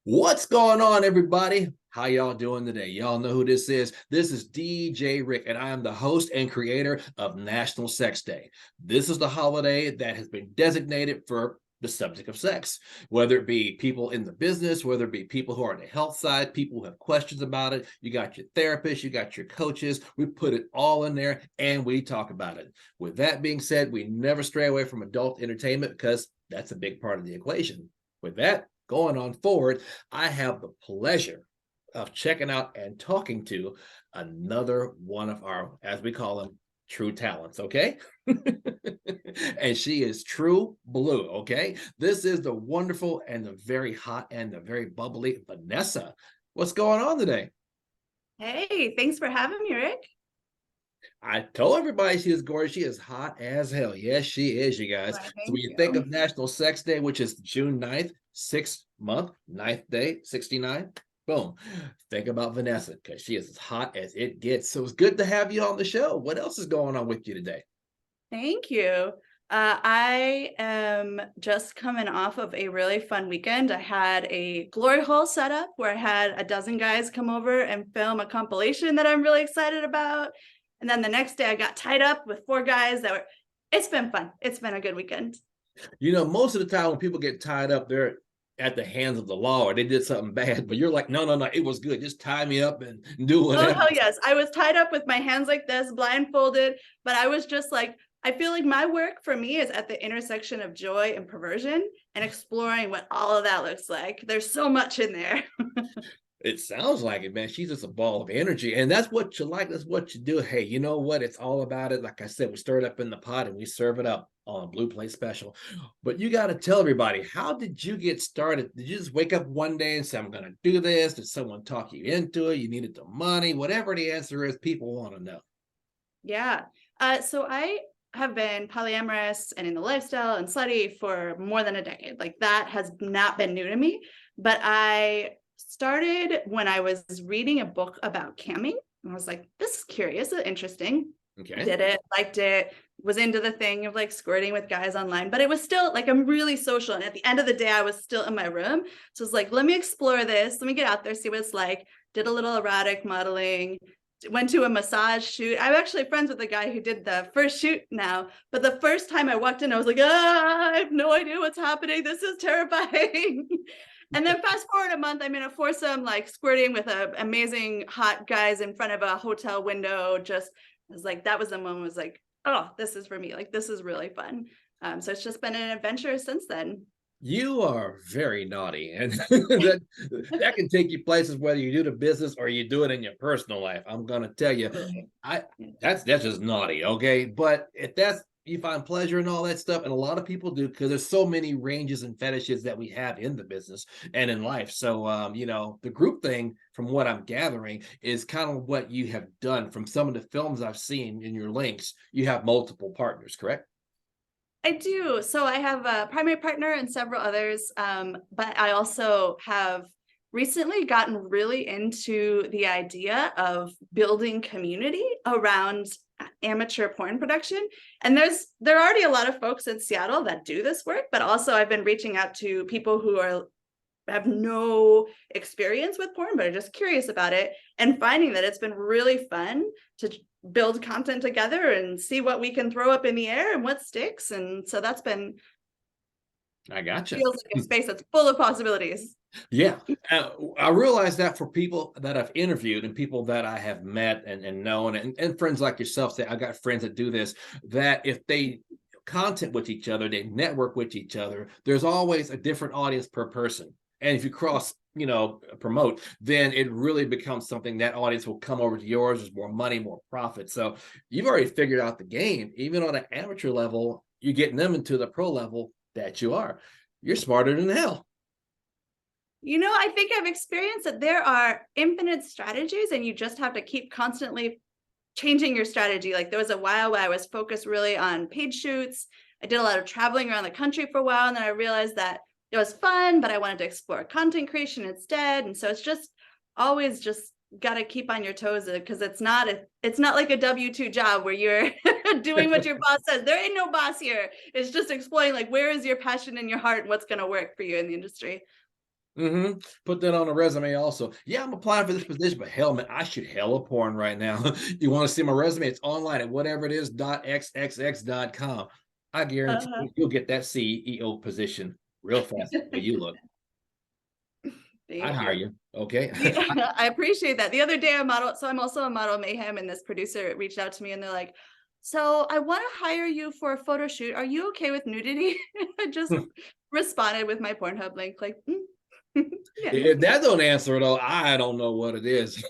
What's going on, everybody? How y'all doing today? Y'all know who this is. This is DJ Rick, and I am the host and creator of National Sex Day. This is the holiday that has been designated for the subject of sex, whether it be people in the business, whether it be people who are on the health side, people who have questions about it. You got your therapists, you got your coaches. We put it all in there and we talk about it. With that being said, we never stray away from adult entertainment because that's a big part of the equation. With that, going on forward, I have the pleasure of checking out and talking to another one of our, as we call them, true talents, okay? And she is true blue, okay? This is the wonderful and the very hot and the very bubbly Vanessa. What's going on today? Hey, thanks for having me, Rick. I told everybody she is gorgeous. She is hot as hell. Yes, she is, you guys. Why, So when thank you think you. of National Sex Day, which is June 9th, sixth month, ninth day, 69, boom. Think about Vanessa because she is as hot as it gets. So it's good to have you on the show. What else is going on with you today? Thank you. I am just coming off of a really fun weekend. I had a glory hole set up where I had a dozen guys come over and film a compilation that I'm really excited about. And then the next day I got tied up with four guys it's been fun. It's been a good weekend. You know, most of the time when people get tied up, they're at the hands of the law or they did something bad, but you're like, no, no, no, it was good. Just tie me up and do Oh, whatever. hell yes. I was tied up with my hands like this, blindfolded, but I was just like, I feel like my work for me is at the intersection of joy and perversion and exploring what all of that looks like. There's so much in there. It sounds like it, man. She's just a ball of energy. And that's what you like. That's what you do. Hey, you know what? It's all about it. Like I said, we stir it up in the pot and we serve it up on a blue plate special. But you got to tell everybody, how did you get started? Did you just wake up one day and say, I'm going to do this? Did someone talk you into it? You needed the money? Whatever the answer is, people want to know. Yeah. So I have been polyamorous and in the lifestyle and slutty for more than a decade. Like that has not been new to me. But I started when I was reading a book about camming. And I was like, this is curious, interesting. Okay. Did it, liked it, was into the thing of like squirting with guys online, but it was still like I'm really social. And at the end of the day, I was still in my room. So it's like, let me explore this. Let me get out there, see what it's like. Did a little erotic modeling, went to a massage shoot. I'm actually friends with the guy who did the first shoot now. But the first time I walked in, I was like, I have no idea what's happening. This is terrifying. And then fast forward a month, I'm in a foursome, like squirting with amazing hot guys in front of a hotel window. Just I was like, that was the moment I was like, oh, this is for me. Like, this is really fun. So it's just been an adventure since then. You are very naughty, and that can take you places whether you do the business or you do it in your personal life. I'm gonna tell you, Totally. I that's just naughty, okay? But if that's you find pleasure in all that stuff, and a lot of people do, because there's so many ranges and fetishes that we have in the business and in life. So, you know, the group thing, from what I'm gathering, is kind of what you have done. From some of the films I've seen in your links, you have multiple partners, correct? I do. So I have a primary partner and several others, but I also have recently gotten really into the idea of building community around amateur porn production. And there are already a lot of folks in Seattle that do this work, but also I've been reaching out to people who have no experience with porn, but are just curious about it and finding that it's been really fun to build content together and see what we can throw up in the air and what sticks. And so that's been I gotcha. feels like a space that's full of possibilities. Yeah, I realize that for people that I've interviewed and people that I have met and known, and friends like yourself, say I got friends that do this, that if they content with each other, they network with each other, there's always a different audience per person. And if you cross, you know, promote, then it really becomes something that audience will come over to yours. There's more money, more profit. So you've already figured out the game. Even on an amateur level, you're getting them into the pro level that you are. You're smarter than hell. I think I've experienced that there are infinite strategies and you just have to keep constantly changing your strategy. Like there was a while where I was focused really on paid shoots. I did a lot of traveling around the country for a while. And then I realized that it was fun, but I wanted to explore content creation instead. And so it's just always just got to keep on your toes because it's not like a W-2 job where you're doing what your boss says. There ain't no boss here. It's just exploring like where is your passion in your heart and what's going to work for you in the industry. Put that on a resume also. Yeah, I'm applying for this position, but hell, man, I shoot hella porn right now. You want to see my resume? It's online at whatever it is, .xxx.com. I guarantee Uh-huh. you'll get that CEO position real fast the way you look. I'd Thank hire you. you. Okay. I appreciate that. The other day, so I'm also a model mayhem, and this producer reached out to me and they're like, so I want to hire you for a photo shoot. Are you okay with nudity? I just responded with my Pornhub link, like, yeah. If that don't answer it all, I don't know what it is.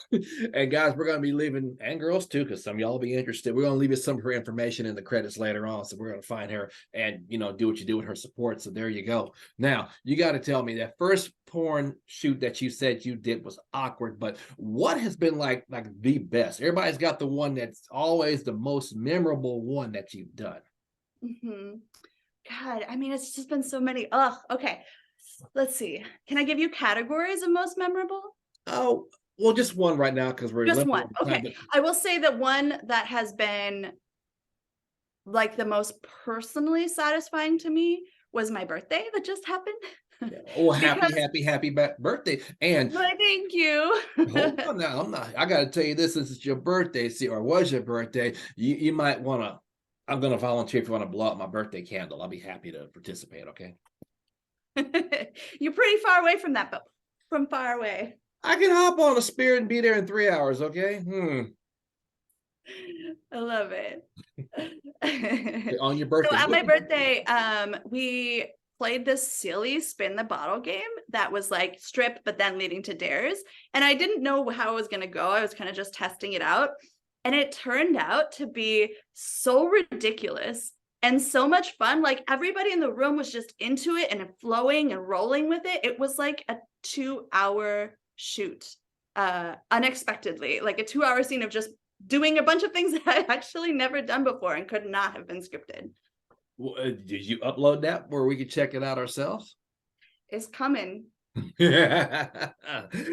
And guys, we're going to be leaving, and girls too, because some of y'all will be interested. We're going to leave you some of her information in the credits later on. So we're going to find her and, do what you do with her support. So there you go. Now, you got to tell me that first porn shoot that you said you did was awkward, but what has been like the best? Everybody's got the one that's always the most memorable one that you've done. God, I mean, it's just been so many. Oh, okay. Let's see. Can I give you categories of most memorable? Oh, well, just one right now because we're Just limited one. on time, Okay. I will say that one that has been like the most personally satisfying to me was my birthday that just happened. Oh, Because happy birthday. And thank you. hold on now, I got to tell you this, since it's your birthday, or was your birthday, you might want to, I'm going to volunteer if you want to blow up my birthday candle. I'll be happy to participate, okay? You're pretty far away from that, but from far away. I can hop on a Spirit and be there in 3 hours, okay? I love it. On your birthday. So at my birthday, we played this silly spin the bottle game that was like strip, but then leading to dares. And I didn't know how it was going to go. I was kind of just testing it out. And it turned out to be so ridiculous and so much fun. Like everybody in the room was just into it and flowing and rolling with it. It was like a 2-hour shoot, unexpectedly, like a 2-hour scene of just doing a bunch of things that I actually never done before and could not have been scripted. Well, did you upload that where we could check it out ourselves? It's coming. You're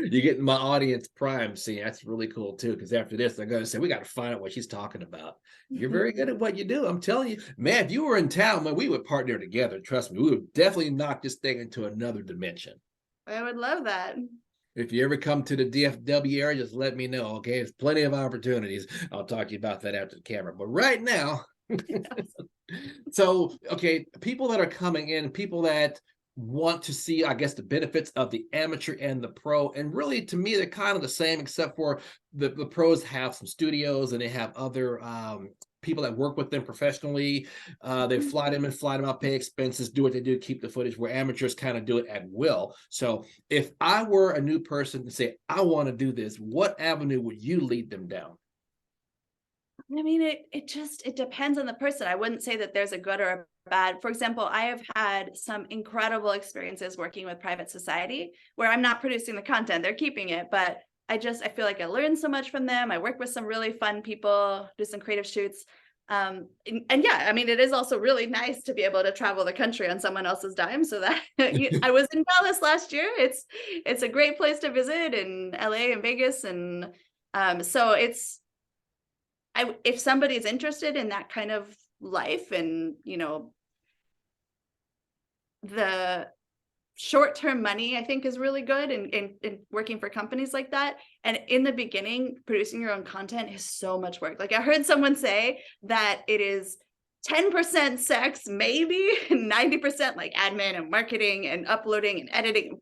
getting my audience prime. See, that's really cool too, because after this they're going to say we got to find out what she's talking about. You're very good at what you do. I'm telling you, man, if you were in town, man, we would partner together. Trust me, we would definitely knock this thing into another dimension. I would love that. If you ever come to the DFW area, just let me know, okay? There's plenty of opportunities. I'll talk to you about that after the camera. But right now, so, okay, people that are coming in, people that want to see, I guess, the benefits of the amateur and the pro, and really, to me, they're kind of the same, except for the pros have some studios and they have other people that work with them professionally. They fly them in, fly them out, pay expenses, do what they do, keep the footage, where amateurs kind of do it at will. So if I were a new person to say, I want to do this, what avenue would you lead them down? I mean, it depends on the person. I wouldn't say that there's a good or a bad. For example, I have had some incredible experiences working with private society where I'm not producing the content, they're keeping it, but I feel like I learned so much from them. I work with some really fun people, do some creative shoots. And yeah, I mean, it is also really nice to be able to travel the country on someone else's dime. So that I was in Dallas last year. It's a great place to visit, in LA and Vegas. And so if somebody's interested in that kind of life and, the short-term money, I think, is really good in working for companies like that. And in the beginning, producing your own content is so much work. Like I heard someone say that it is 10% sex, maybe 90% like admin and marketing and uploading and editing.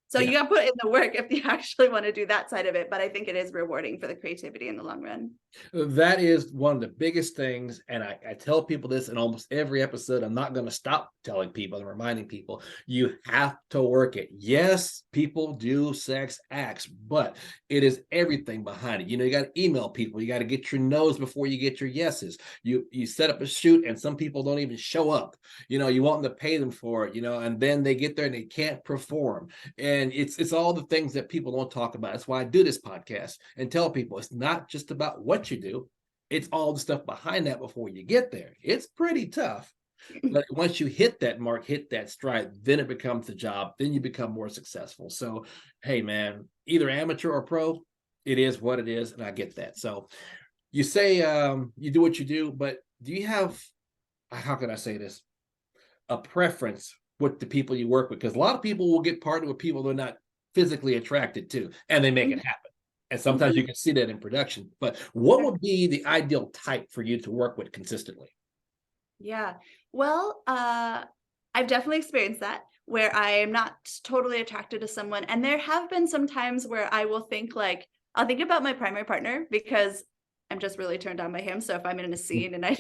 So you got to put in the work if you actually want to do that side of it. But I think it is rewarding for the creativity in the long run. That is one of the biggest things. And I tell people this in almost every episode. I'm not going to stop telling people and reminding people, you have to work it. Yes, people do sex acts, but it is everything behind it. You got to email people. You got to get your no's before you get your yeses. You set up a shoot and some people don't even show up. You want them to pay them for it, and then they get there and they can't perform. And it's all the things that people don't talk about. That's why I do this podcast and tell people it's not just about what you do. It's all the stuff behind that before you get there. It's pretty tough. But once you hit that mark, hit that stride, then it becomes the job. Then you become more successful. So, hey, man, either amateur or pro, it is what it is. And I get that. So you say you do what you do, but do you have, how can I say this, a preference with the people you work with, because a lot of people will get partnered with people they're not physically attracted to, and they make it happen. And sometimes you can see that in production. But what would be the ideal type for you to work with consistently? Yeah. Well, I've definitely experienced that where I am not totally attracted to someone. And there have been some times where I will think like, I'll think about my primary partner because I'm just really turned on by him. So if I'm in a scene and I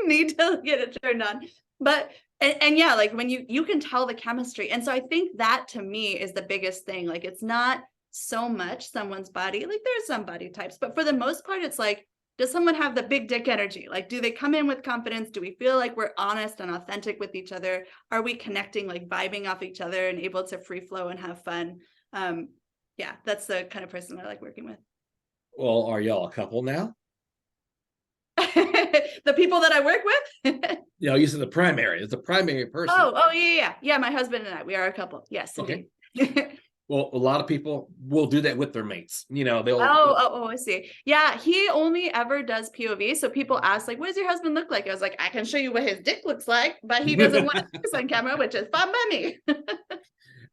need to get it turned on, but and yeah, like when you can tell the chemistry. And so I think that to me is the biggest thing. Like it's not so much someone's body, like there's some body types, but for the most part, it's like, does someone have the big dick energy? Like, do they come in with confidence? Do we feel like we're honest and authentic with each other? Are we connecting, like vibing off each other and able to free flow and have fun? Yeah, that's the kind of person I like working with. Well, are y'all a couple now? The people that I work with. You said the primary. It's the primary person. Oh, yeah. My husband and I, we are a couple. Yes, Okay. indeed. Well, a lot of people will do that with their mates. They'll. I see. Yeah, he only ever does POV. So people ask, like, what does your husband look like? I was like, I can show you what his dick looks like, but he doesn't want to see this on camera, which is fine by me.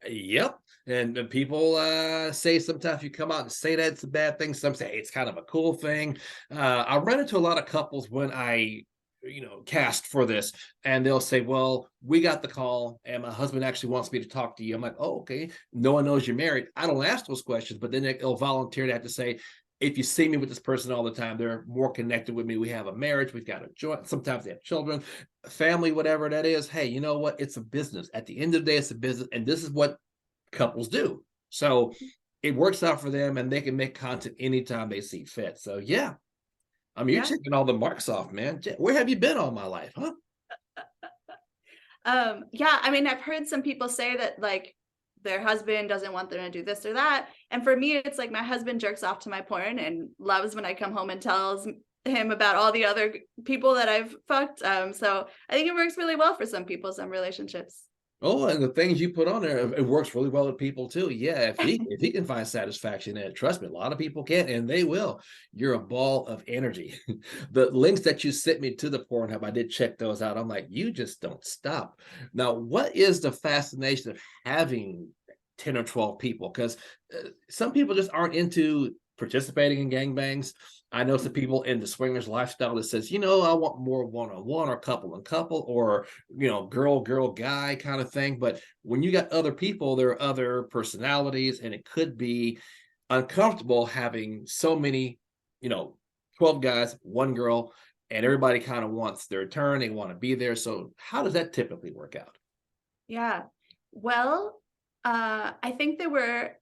Yep. And people say sometimes you come out and say that it's a bad thing. Some say it's kind of a cool thing. I run into a lot of couples when I cast for this, and they'll say, well, we got the call and my husband actually wants me to talk to you. I'm like, oh, okay, no one knows you're married. I don't ask those questions, but then they'll volunteer to have to say, if you see me with this person all the time, they're more connected with me. We have a marriage, we've got a joint, sometimes they have children, family, whatever that is. Hey, you know what, it's a business. At the end of the day, it's a business, and this is what couples do. So it works out for them, and they can make content anytime they see fit. So yeah, I mean, you're checking all the marks off, man. Where have you been all my life, huh? Yeah, I mean, I've heard some people say that like their husband doesn't want them to do this or that. And for me, it's like my husband jerks off to my porn and loves when I come home and tells him about all the other people that I've fucked. So I think it works really well for some people, some relationships. Oh, and the things you put on there, it works really well with people too. Yeah, if he can find satisfaction in it, trust me, a lot of people can, and they will. You're a ball of energy. The links that you sent me to the Pornhub, I did check those out. I'm like, you just don't stop. Now, what is the fascination of having 10 or 12 people? Because some people just aren't into participating in gangbangs. I know some people in the swingers lifestyle that says, I want more one-on-one or couple and couple or, girl, guy kind of thing. But when you got other people, there are other personalities, and it could be uncomfortable having so many, 12 guys, one girl, and everybody kind of wants their turn. They want to be there. So how does that typically work out? Yeah. Well, I think there were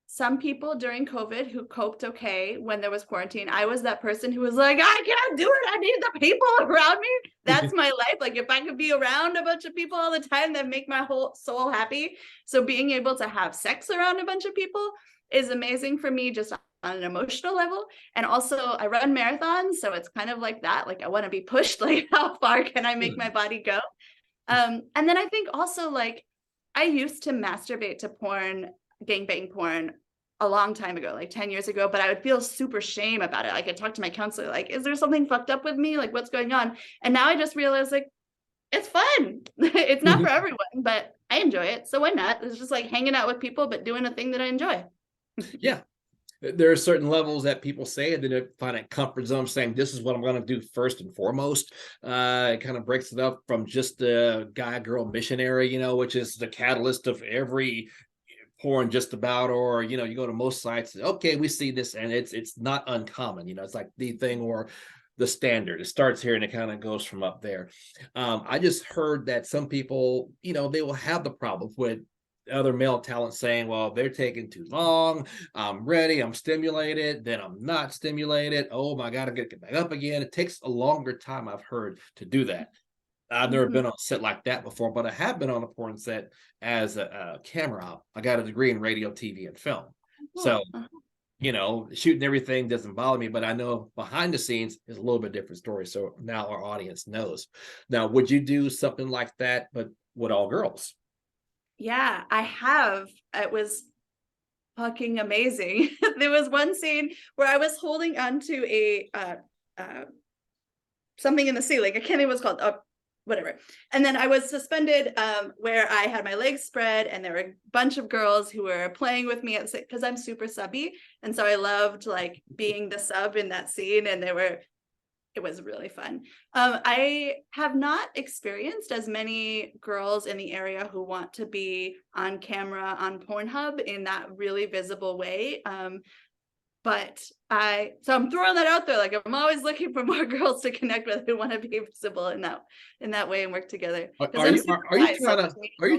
some people during COVID who coped okay when there was quarantine. I was that person who was like, I can't do it. I need the people around me. That's my life. Like if I could be around a bunch of people all the time, that make my whole soul happy. So being able to have sex around a bunch of people is amazing for me, just on an emotional level. And also I run marathons. So it's kind of like that. Like I want to be pushed, like how far can I make my body go? And then I think also like I used to masturbate to porn, gangbang porn a long time ago, like 10 years ago, but I would feel super shame about it. Like I talked to my counselor, like, is there something fucked up with me? Like what's going on? And now I just realized like, it's fun. It's not for everyone, but I enjoy it. So why not? It's just like hanging out with people, but doing a thing that I enjoy. Yeah. There are certain levels that people say, and then they find a comfort zone saying, this is what I'm going to do first and foremost. It kind of breaks it up from just the guy girl missionary, which is the catalyst of every porn just about, or you go to most sites, okay, we see this, and it's not uncommon, it's like the thing or the standard. It starts here and it kind of goes from up there. I just heard that some people, they will have the problem with other male talent saying, well, they're taking too long, I'm ready, I'm stimulated, then I'm not stimulated, oh my god, I gotta get back up again. It takes a longer time, I've heard, to do that. I've never been on a set like that before, but I have been on a porn set as a camera op. I got a degree in radio, TV, and film. So, shooting everything doesn't bother me, but I know behind the scenes is a little bit different story. So now our audience knows. Now, would you do something like that, but with all girls? Yeah, I have. It was fucking amazing. There was one scene where I was holding onto a something in the ceiling. I can't think what it's called. whatever. And then I was suspended where I had my legs spread, and there were a bunch of girls who were playing with me because I'm super subby. And so I loved like being the sub in that scene. And it was really fun. I have not experienced as many girls in the area who want to be on camera on Pornhub in that really visible way. So I'm throwing that out there. Like, I'm always looking for more girls to connect with who want to be visible in that way and work together. Are you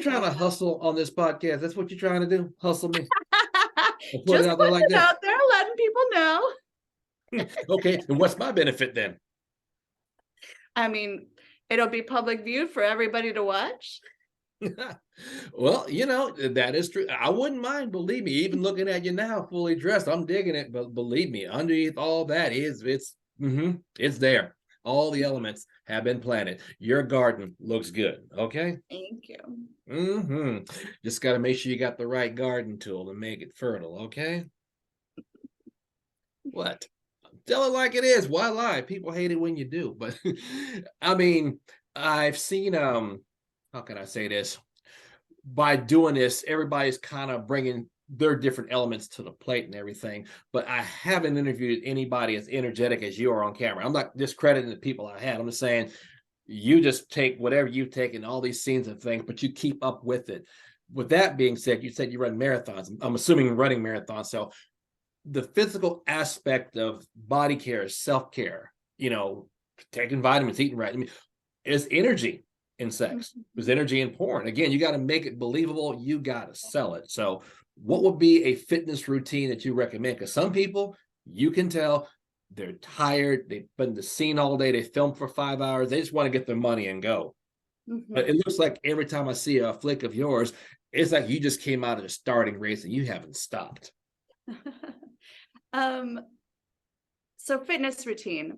trying to hustle on this podcast? That's what you're trying to do? Hustle me? Just putting it out there, letting people know. Okay, and what's my benefit then? I mean, it'll be public viewed for everybody to watch. Well, that is true. I wouldn't mind, believe me, even looking at you now fully dressed. I'm digging it, but believe me, underneath all that it's there. All the elements have been planted. Your garden looks good. Okay. Thank you. Just got to make sure you got the right garden tool to make it fertile. Okay. What? Tell it like it is. Why lie? People hate it when you do. But I mean, I've seen how can I say this? By doing this, everybody's kind of bringing their different elements to the plate and everything. But I haven't interviewed anybody as energetic as you are on camera. I'm not discrediting the people I had. I'm just saying you just take whatever you've taken, all these scenes and things, but you keep up with it. With that being said, you said you run marathons. I'm assuming running marathons. So the physical aspect of body care, self-care, taking vitamins, eating right, is energy in sex. There's energy in porn. Again, you got to make it believable. You got to sell it. So what would be a fitness routine that you recommend? Because some people, you can tell they're tired. They've been in the scene all day. They filmed for 5 hours. They just want to get their money and go. But it looks like every time I see a flick of yours, it's like you just came out of the starting race and you haven't stopped. So fitness routine.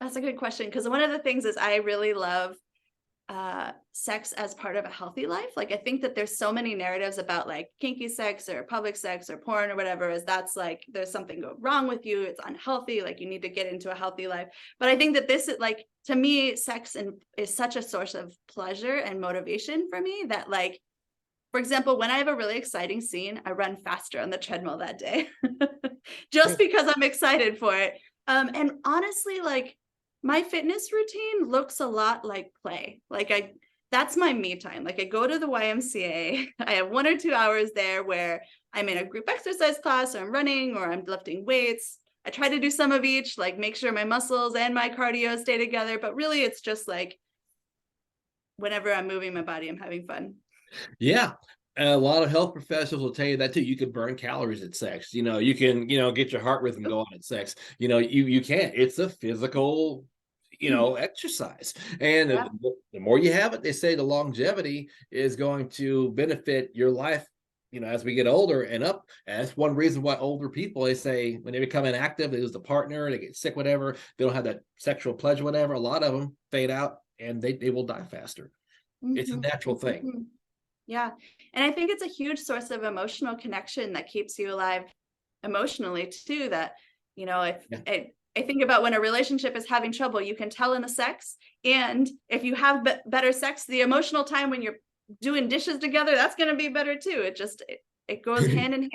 That's a good question, because one of the things is I really love sex as part of a healthy life. Like, I think that there's so many narratives about like kinky sex or public sex or porn or whatever, is that's like there's something wrong with you, it's unhealthy, like you need to get into a healthy life. But I think that this is like, to me, sex is such a source of pleasure and motivation for me that, like, for example, when I have a really exciting scene, I run faster on the treadmill that day just because I'm excited for it. And honestly, like, my fitness routine looks a lot like play. Like, that's my me time. Like, I go to the YMCA. I have 1 or 2 hours there where I'm in a group exercise class, or I'm running, or I'm lifting weights. I try to do some of each, like make sure my muscles and my cardio stay together. But really, it's just like whenever I'm moving my body, I'm having fun. Yeah. A lot of health professionals will tell you that too. You can burn calories at sex. You can, get your heart rhythm going at sex. You can't. It's a physical, exercise. And the more you have it, they say the longevity is going to benefit your life, as we get older and up. And that's one reason why older people, they say when they become inactive, they lose the partner, they get sick, whatever, they don't have that sexual pleasure, whatever. A lot of them fade out and they will die faster. It's a natural thing. Yeah. And I think it's a huge source of emotional connection that keeps you alive emotionally too. That, I think about when a relationship is having trouble, you can tell in the sex. And if you have better sex, the emotional time when you're doing dishes together, that's going to be better too. It goes hand in hand.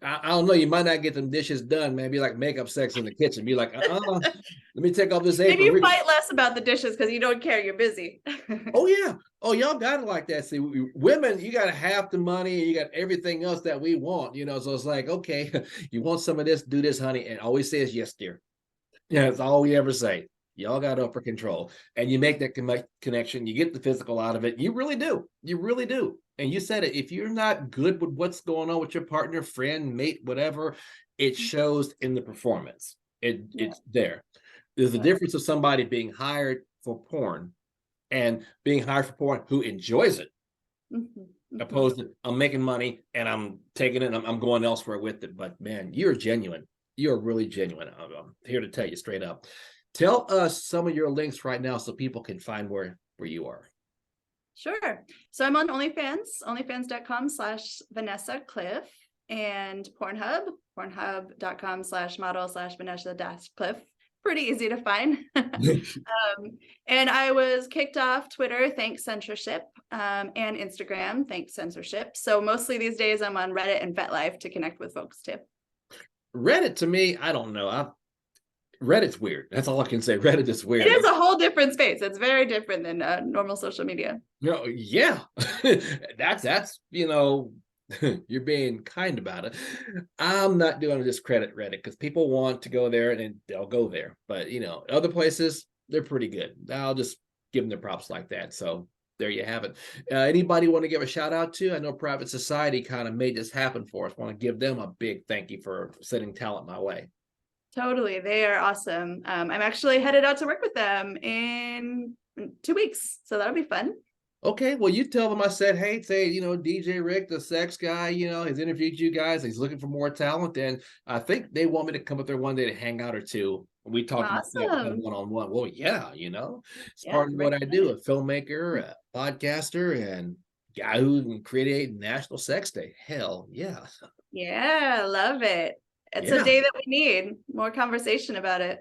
I don't know. You might not get them dishes done. Maybe like makeup sex in the kitchen. Be like, let me take off this apron. Maybe you fight less about the dishes because you don't care. You're busy. Oh yeah. Oh, y'all got it like that. See, women, you got half the money and you got everything else that we want. So it's like, okay, you want some of this? Do this, honey. And always says yes, dear. Yeah, that's all we ever say. Y'all got upper control, and you make that connection. You get the physical out of it. You really do. You really do. And you said it. If you're not good with what's going on with your partner, friend, mate, whatever, it shows in the performance. It's there. There's a difference of somebody being hired for porn and being hired for porn who enjoys it, opposed to I'm making money and I'm taking it and I'm going elsewhere with it. But man, you're genuine. You're really genuine. I'm here to tell you straight up. Tell us some of your links right now so people can find where you are. Sure. So I'm on OnlyFans, onlyfans.com/Vanessa Cliff, and Pornhub, pornhub.com/model/Vanessa-Cliff. pretty easy to find. And I was kicked off Twitter, thanks censorship, and Instagram, thanks censorship. So mostly these days I'm on Reddit and FetLife to connect with folks too. Reddit, to me, I don't know. Reddit's weird. That's all I can say. Reddit is weird. It is a whole different space. It's very different than normal social media. Yeah, that's you're being kind about it. I'm not doing to discredit Reddit because people want to go there and they'll go there. But other places, they're pretty good. I'll just give them the props like that. So there you have it. Anybody want to give a shout out to? I know Private Society kind of made this happen for us. Want to give them a big thank you for sending talent my way. Totally. They are awesome. I'm actually headed out to work with them in 2 weeks. So that'll be fun. Okay, well, you tell them I said, hey, say, DJ Rick, the sex guy, has interviewed you guys. He's looking for more talent. And I think they want me to come up there one day to hang out or two. We talked about that one-on-one. Well, yeah, it's part of what I do, a filmmaker, a podcaster, and guy who can create National Sex Day. Hell, yeah. Yeah, love it. It's a day that we need more conversation about it.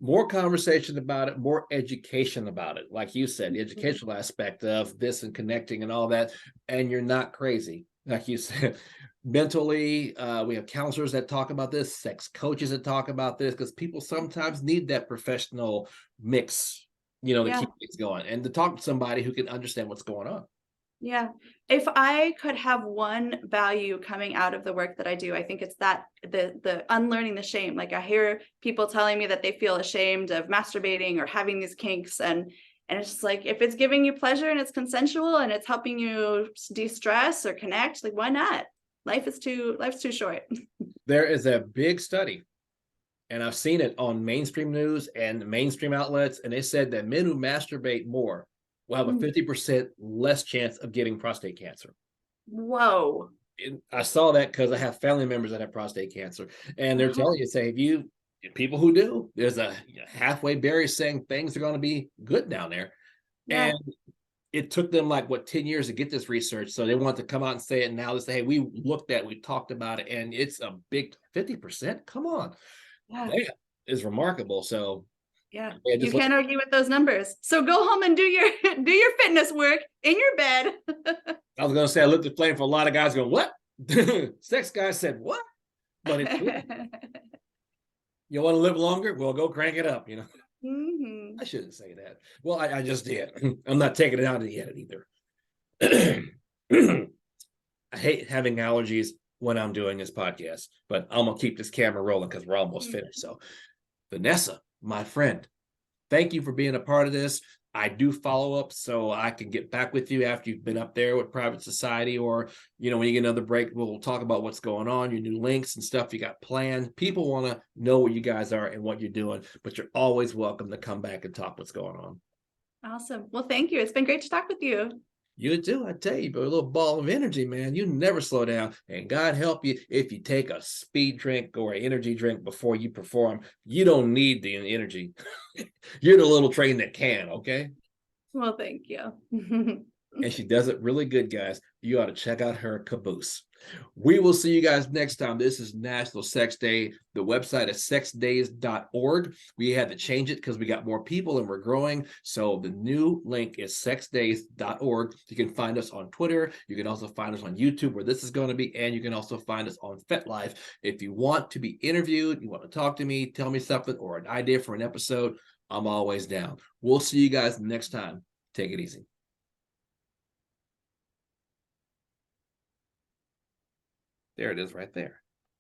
More conversation about it, more education about it. Like you said, the educational aspect of this and connecting and all that. And you're not crazy. Like you said, mentally, we have counselors that talk about this, sex coaches that talk about this, because people sometimes need that professional mix, to keep things going and to talk to somebody who can understand what's going on. Yeah. If I could have one value coming out of the work that I do, I think it's that the unlearning the shame. Like I hear people telling me that they feel ashamed of masturbating or having these kinks. And it's just like, if it's giving you pleasure and it's consensual and it's helping you de-stress or connect, like why not? Life's too short. There is a big study, and I've seen it on mainstream news and mainstream outlets. And they said that men who masturbate more will have a 50% less chance of getting prostate cancer. Whoa. I saw that because I have family members that have prostate cancer, and they're telling you, say, people who do, there's a halfway barrier saying things are going to be good down there. Yeah. And it took them 10 years to get this research. So they want to come out and say it now. They say, hey, we talked about it, and it's a big 50%. Come on. Yeah. That is remarkable. So yeah, you can't argue with those numbers. So go home and do your fitness work in your bed. I was going to say, I looked at playing for a lot of guys going, what? Sex guys said, what? But it's you want to live longer? Well, go crank it up, I shouldn't say that. Well, I just did. I'm not taking it out of the edit either. I hate having allergies when I'm doing this podcast, but I'm going to keep this camera rolling because we're almost finished. So, Vanessa, my friend, thank you for being a part of this. I do follow up so I can get back with you after you've been up there with Private Society, or, when you get another break, we'll talk about what's going on, your new links and stuff you got planned. People want to know what you guys are and what you're doing, but you're always welcome to come back and talk what's going on. Awesome. Well, thank you. It's been great to talk with you. You too, I tell you, but a little ball of energy, man. You never slow down. And God help you if you take a speed drink or an energy drink before you perform. You don't need the energy. You're the little train that can, okay? Well, thank you. And she does it really good, guys. You ought to check out her caboose. We will see you guys next time. This is National Sex Day. The website is sexdays.org. We had to change it because we got more people and we're growing. So the new link is sexdays.org. You can find us on Twitter. You can also find us on YouTube, where this is going to be. And you can also find us on FetLife. If you want to be interviewed, you want to talk to me, tell me something, or an idea for an episode, I'm always down. We'll see you guys next time. Take it easy. There it is right there.